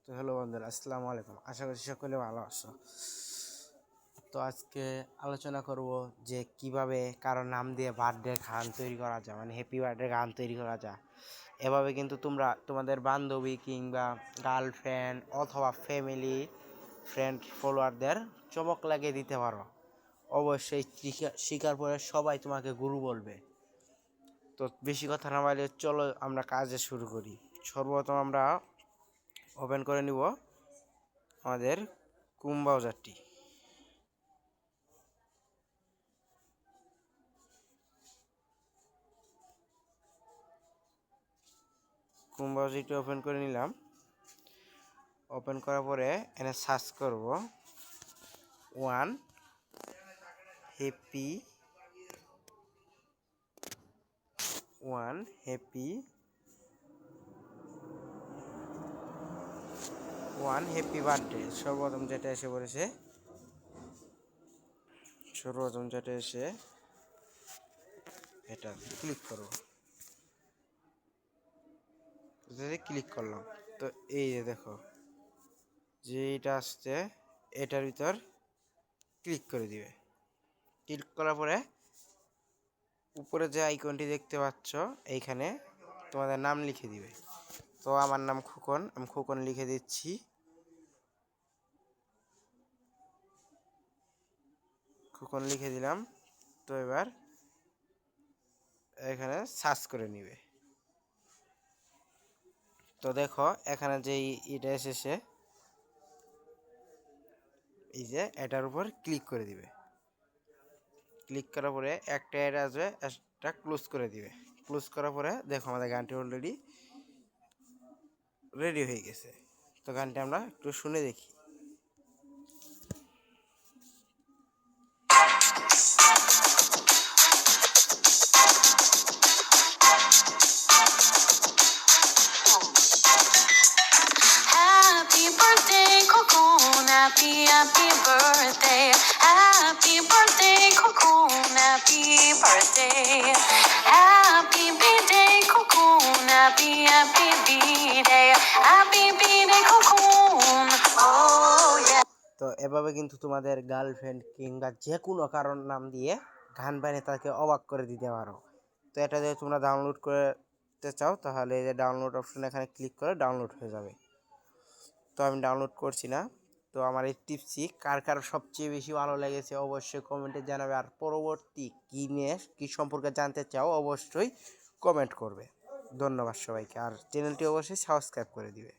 তো হ্যালো বন্ধুরা, আসসালামু আলাইকুম। আশা করছি সকলে ভালো আছো। তো আজকে আলোচনা করব যে কিভাবে কারো নাম দিয়ে বার্থডে গান তৈরি করা যায়, মানে হ্যাপি বার্থডে গান তৈরি করা যায়। এভাবে কিন্তু তোমরা তোমাদের বান্ধবী কিংবা গার্লফ্রেন্ড অথবা ফ্যামিলি ফ্রেন্ড ফলোয়ারদের চমক লাগিয়ে দিতে পারো। অবশ্যই শিকার পরে সবাই তোমাকে গুরু বলবে। তো বেশি কথা না বলে চলো আমরা কাজে শুরু করি। সর্বপ্রথম আমরা ওপেন করে নিব আমাদের ক্রোম ব্রাউজারটি। ক্রোম ব্রাউজারটি ওপেন করে নিলাম। ওপেন করার পরে এখানে সার্চ করব ওয়ান হ্যাপি বার্থডে। সর্বপ্রথম যেটা এসে এটা ক্লিক করব। ক্লিক করলাম। তো এই যে দেখো যে এটা আসছে, এটার ভিতর ক্লিক করে দিবে। ক্লিক করার পরে উপরে যে আইকনটি দেখতে পাচ্ছ এইখানে তোমাদের নাম লিখে দিবে। তো আমার নাম খোকন, আমি খোকন লিখে দিচ্ছি। খোকন লিখে দিলাম। তো এবার এখানে সার্চ করে নিবে। তো দেখো এখানে যে এটা এসেছে, এই যে এটার উপর ক্লিক করে দিবে। ক্লিক করার পরে একটা অ্যাড আসবে, এটা ক্লোজ করে দিবে। ক্লোজ করার পরে দেখো আমাদের গানটি অলরেডি রেডি হয়ে গেছে। তো গানটি আমরা একটু শুনে দেখি। Happy birthday, Cocoon. Happy birthday. Happy birthday, Cocoon. Happy birthday. Happy birthday, Cocoon. Happy birthday. Happy birthday, Cocoon. Oh yeah. তো এভাবে কিন্তু তোমাদের গার্লফ্রেন্ড কিংবা যে কোনো কারোর নাম দিয়ে গান বানিয়ে তাকে অবাক করে দিতে পারো। তো এটা যদি তোমরা ডাউনলোড করতে চাও তাহলে এই যে ডাউনলোড অপশন এখানে ক্লিক করে ডাউনলোড হয়ে যাবে। তো আমি ডাউনলোড করছি না। তো আমার এই টিপসটি কার কার সবচেয়ে বেশি ভালো লেগেছে অবশ্যই কমেন্টে জানাবে। আর পরবর্তী কী নিয়ে কী সম্পর্কে জানতে চাও অবশ্যই কমেন্ট করবে। ধন্যবাদ সবাইকে। আর চ্যানেলটি অবশ্যই সাবস্ক্রাইব করে দিবে।